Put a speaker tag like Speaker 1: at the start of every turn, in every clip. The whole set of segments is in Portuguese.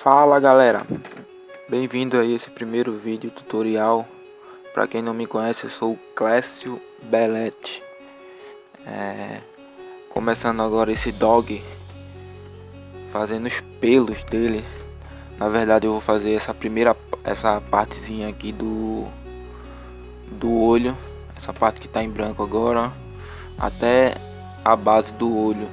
Speaker 1: Fala galera, bem-vindo a esse primeiro vídeo tutorial. Para quem não me conhece, eu sou o Clécio Belletti. Começando agora esse dog, fazendo os pelos dele. Na verdade eu vou fazer essa partezinha aqui do olho, essa parte que tá em branco agora, até a base do olho.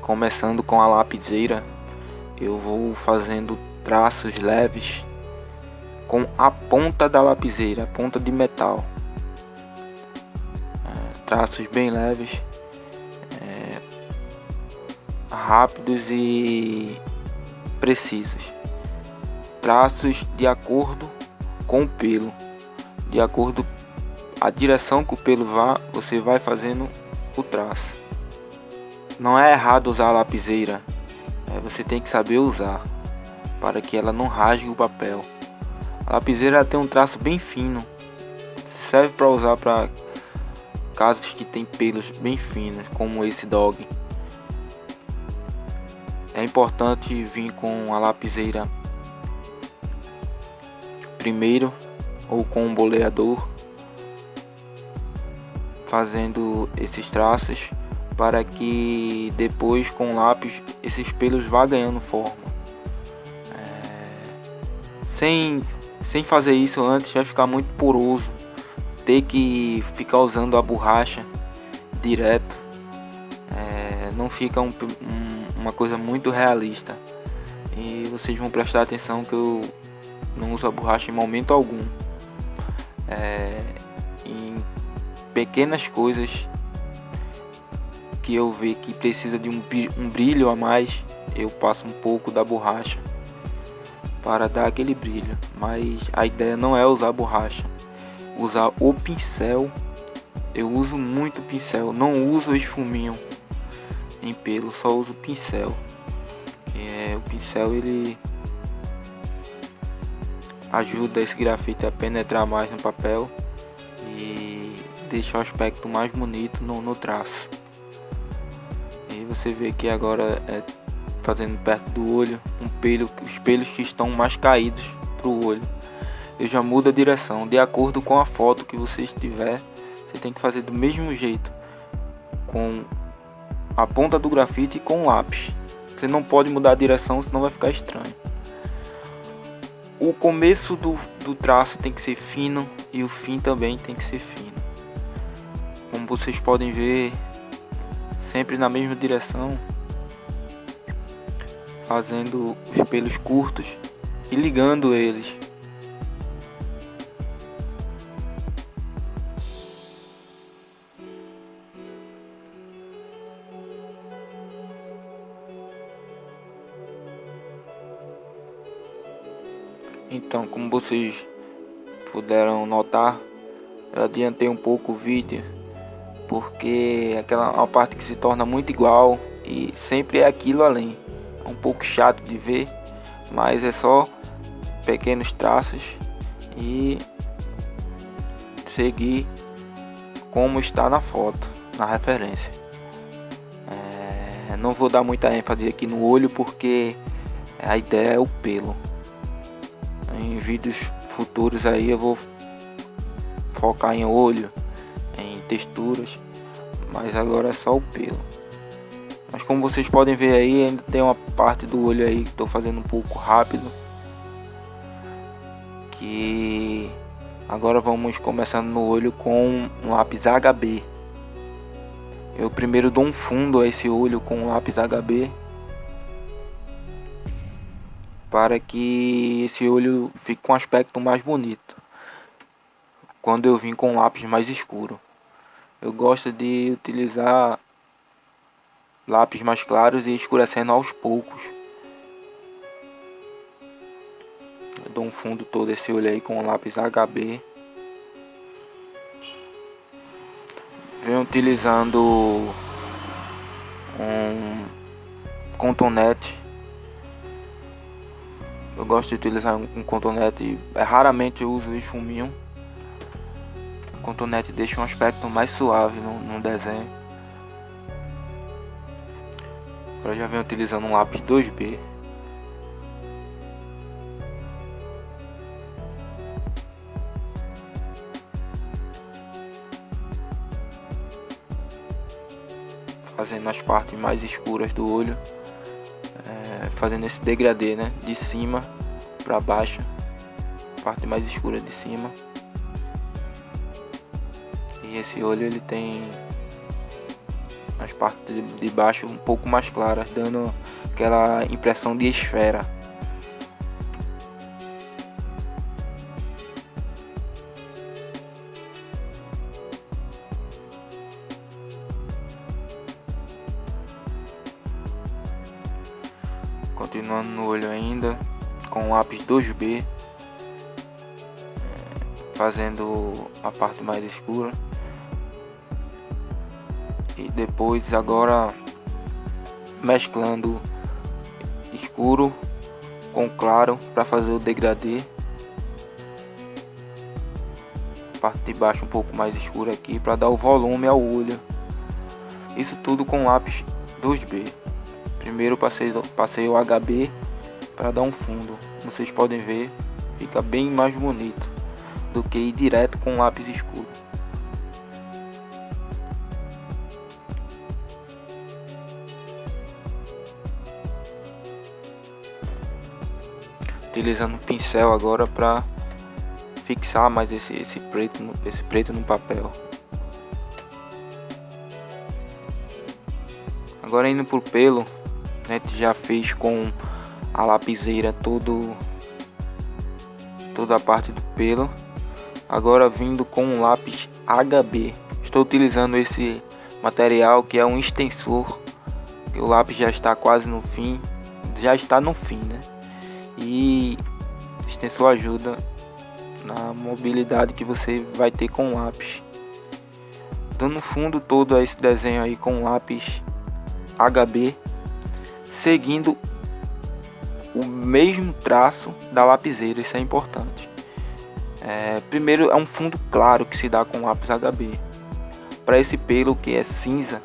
Speaker 1: Começando com a lapiseira, eu vou fazendo traços leves com a ponta da lapiseira, ponta de metal. Traços bem leves, rápidos e precisos. Traços de acordo com o pelo, de acordo a direção que o pelo vá, você vai fazendo o traço. Não é errado usar a lapiseira, você tem que saber usar para que ela não rasgue o papel. A lapiseira tem um traço bem fino, serve para usar para casos que tem pelos bem finos, como esse dog. É importante vir com a lapiseira primeiro ou com um boleador, fazendo esses traços, para que depois com o lápis esses pelos vá ganhando forma. Sem fazer isso antes vai ficar muito poroso, ter que ficar usando a borracha direto, não fica uma coisa muito realista. E vocês vão prestar atenção que eu não uso a borracha em momento algum. Em pequenas coisas que eu ver que precisa de um brilho a mais, eu passo um pouco da borracha para dar aquele brilho. Mas a ideia não é usar borracha, usar o pincel. Eu uso muito pincel, não uso esfuminho em pelo, só uso pincel. O pincel ele ajuda esse grafite a penetrar mais no papel e deixa o aspecto mais bonito no traço. E você vê que agora fazendo perto do olho os pelos que estão mais caídos para o olho, eu já mudo a direção de acordo com a foto que você estiver. Você tem que fazer do mesmo jeito com a ponta do grafite e com o lápis. Você não pode mudar a direção, senão vai ficar estranho. O começo do traço tem que ser fino e o fim também tem que ser fino. Como vocês podem ver, sempre na mesma direção, fazendo os pelos curtos e ligando eles. Então, como vocês puderam notar, eu adiantei um pouco o vídeo, porque uma parte que se torna muito igual e sempre é aquilo além. É um pouco chato de ver, mas é só pequenos traços e seguir como está na foto, na referência. Não vou dar muita ênfase aqui no olho, porque a ideia é o pelo. Em vídeos futuros aí eu vou focar em olho, em texturas, mas agora é só o pelo. Mas como vocês podem ver aí, ainda tem uma parte do olho aí que estou fazendo um pouco rápido, que agora vamos começando no olho com um lápis HB. Eu primeiro dou um fundo a esse olho com um lápis HB, para que esse olho fique com um aspecto mais bonito quando eu vim com um lápis mais escuro. Eu gosto de utilizar lápis mais claros e escurecendo aos poucos. Eu dou um fundo todo esse olho aí com o lápis HB. Venho utilizando um cotonete. Eu gosto de utilizar um cotonete, raramente eu uso esfuminho. O cotonete deixa um aspecto mais suave no desenho. Agora eu já venho utilizando um lápis 2B. Fazendo as partes mais escuras do olho, fazendo esse degradê, né, de cima para baixo, parte mais escura de cima. E esse olho ele tem as partes de baixo um pouco mais claras, dando aquela impressão de esfera. Continuando no olho ainda, com o lápis 2B, fazendo a parte mais escura. E depois agora mesclando escuro com claro para fazer o degradê. Parte de baixo um pouco mais escura aqui para dar o volume ao olho. Isso tudo com lápis 2B. Primeiro passei o HB para dar um fundo. Vocês podem ver, fica bem mais bonito do que ir direto com lápis escuro. Utilizando o pincel agora para fixar mais esse preto no papel. Agora indo pro pelo, a gente já fez com a lapiseira toda a parte do pelo. Agora vindo com um lápis HB. Estou utilizando esse material que é um extensor, que o lápis já está quase no fim, né? E o extensor ajuda na mobilidade que você vai ter com o lápis. Dando fundo todo a esse desenho aí com o lápis HB, seguindo o mesmo traço da lapiseira, isso é importante. Primeiro é um fundo claro que se dá com o lápis HB. Para esse pelo que é cinza,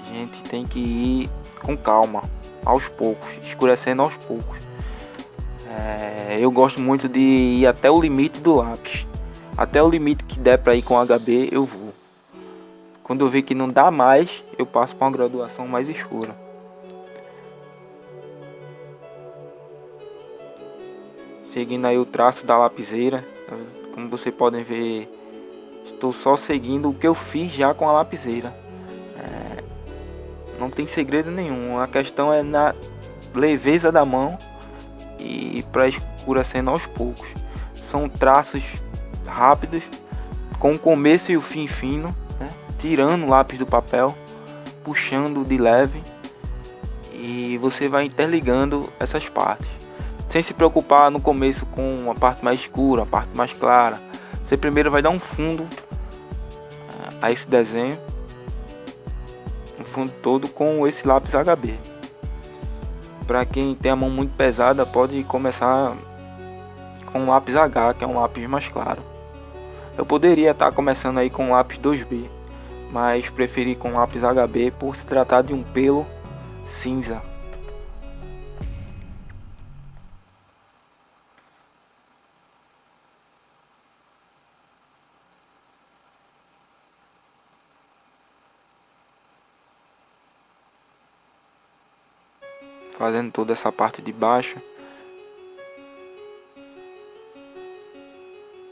Speaker 1: a gente tem que ir com calma, aos poucos, escurecendo aos poucos. Eu gosto muito de ir até o limite do lápis, até o limite que der para ir com HB eu vou. Quando eu ver que não dá mais, eu passo para uma graduação mais escura. Seguindo aí o traço da lapiseira, como vocês podem ver, estou só seguindo o que eu fiz já com a lapiseira. Não tem segredo nenhum, a questão é na leveza da mão e para escurecendo aos poucos. São traços rápidos, com o começo e o fim fino, né? Tirando o lápis do papel, puxando de leve, e você vai interligando essas partes, sem se preocupar no começo com a parte mais escura, a parte mais clara. Você primeiro vai dar um fundo a esse desenho, um fundo todo com esse lápis HB. Para quem tem a mão muito pesada, pode começar com o lápis H, que é um lápis mais claro. Eu poderia estar começando aí com o lápis 2B, mas preferi com o lápis HB por se tratar de um pelo cinza. Fazendo toda essa parte de baixo,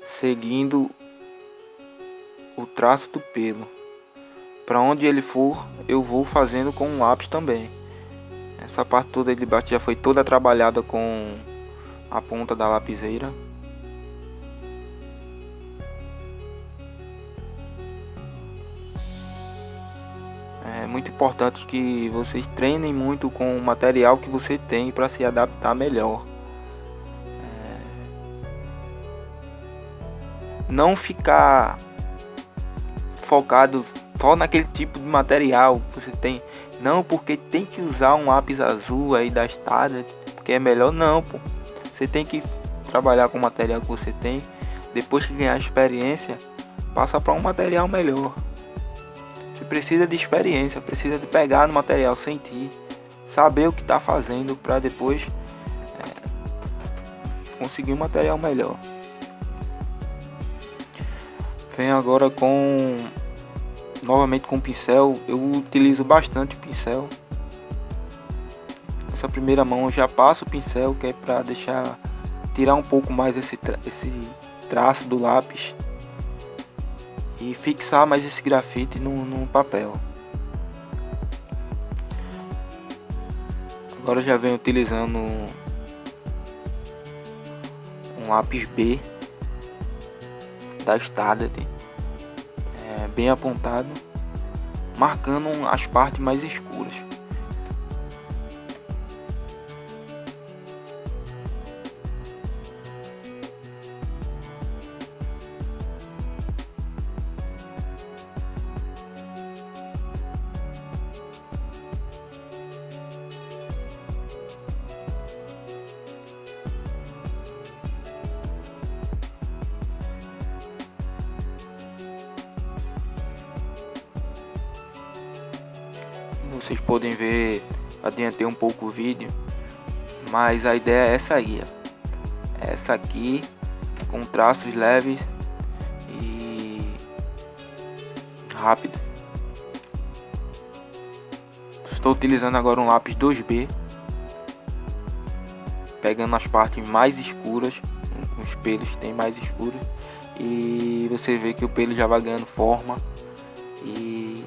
Speaker 1: seguindo o traço do pelo. Para onde ele for, eu vou fazendo com um lápis também. Essa parte toda de baixo já foi toda trabalhada com a ponta da lapiseira. É muito importante que vocês treinem muito com o material que você tem para se adaptar melhor. Não ficar focado só naquele tipo de material que você tem. Não, porque tem que usar um lápis azul aí da Staedtler, porque é melhor. Não, pô. Você tem que trabalhar com o material que você tem. Depois que ganhar experiência, passa para um material melhor. Você precisa de experiência, precisa de pegar no material, sentir, saber o que está fazendo para depois conseguir um material melhor. Venho agora novamente com o pincel. Eu utilizo bastante o pincel. Essa primeira mão eu já passo o pincel, que é para tirar um pouco mais esse traço do lápis e fixar mais esse grafite no papel. Agora eu já venho utilizando um lápis B da Standard, bem apontado, marcando as partes mais escuras. Vocês podem ver, adiantei um pouco o vídeo, mas a ideia é essa aí, ó. Essa aqui, com traços leves e rápido. Estou utilizando agora um lápis 2B, pegando as partes mais escuras, os pelos tem mais escuros, e você vê que o pelo já vai ganhando forma e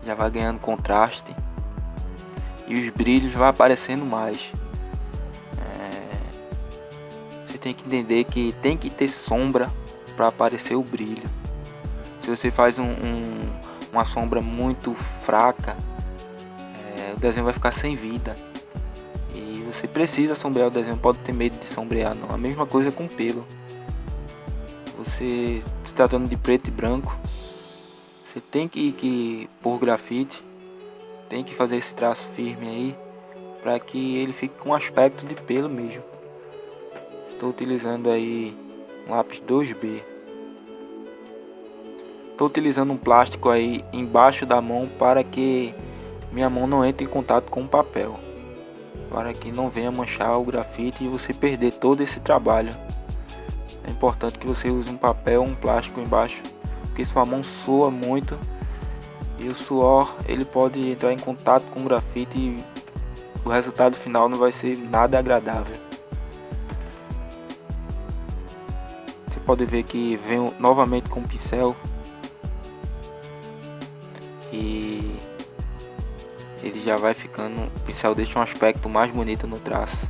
Speaker 1: já vai ganhando contraste e os brilhos vai aparecendo mais. Você tem que entender que tem que ter sombra para aparecer o brilho. Se você faz uma sombra muito fraca, o desenho vai ficar sem vida. E você precisa sombrear o desenho, não pode ter medo de sombrear não. A mesma coisa com pelo. Você se tratando de preto e branco, você tem que pôr grafite, tem que fazer esse traço firme aí, para que ele fique com aspecto de pelo mesmo. Estou utilizando aí um lápis 2B. Estou utilizando um plástico aí embaixo da mão para que minha mão não entre em contato com o papel, para que não venha manchar o grafite e você perder todo esse trabalho. É importante que você use um papel ou um plástico embaixo, porque sua mão soa muito e o suor ele pode entrar em contato com o grafite e o resultado final não vai ser nada agradável. Você pode ver que venho novamente com o pincel e ele já vai ficando, o pincel deixa um aspecto mais bonito no traço.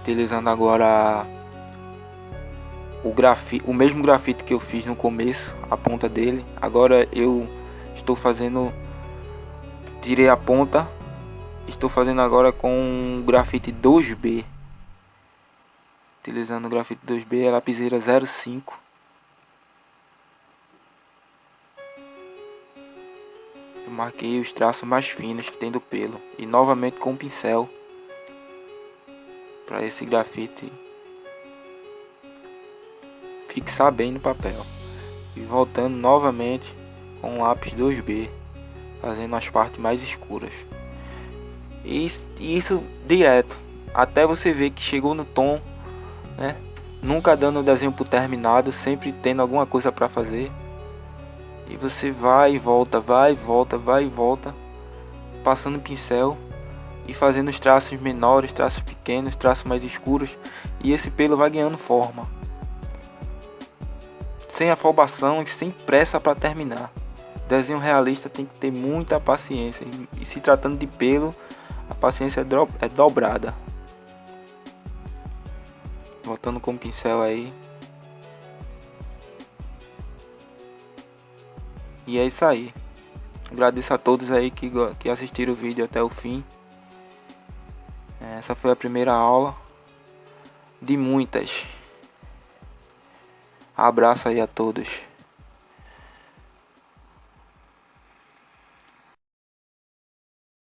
Speaker 1: Utilizando agora o mesmo grafite que eu fiz no começo, a ponta dele. Agora eu estou fazendo, tirei a ponta, estou fazendo agora com grafite 2B. Utilizando o grafite 2B, a lapiseira 05. Eu marquei os traços mais finos que tem do pelo e novamente com o pincel para esse grafite fixar bem no papel. E voltando novamente com o lápis 2B, fazendo as partes mais escuras. E isso direto, até você ver que chegou no tom, né? Nunca dando o desenho por terminado, sempre tendo alguma coisa para fazer. E você vai e volta, vai e volta, vai e volta, passando o pincel e fazendo os traços menores, traços pequenos, traços mais escuros. E esse pelo vai ganhando forma, sem afobação e sem pressa para terminar. Desenho realista tem que ter muita paciência, e se tratando de pelo, a paciência é dobrada. Voltando com o pincel aí. E é isso aí. Agradeço a todos aí que assistiram o vídeo até o fim. Essa foi a primeira aula de muitas. Abraço aí a todos.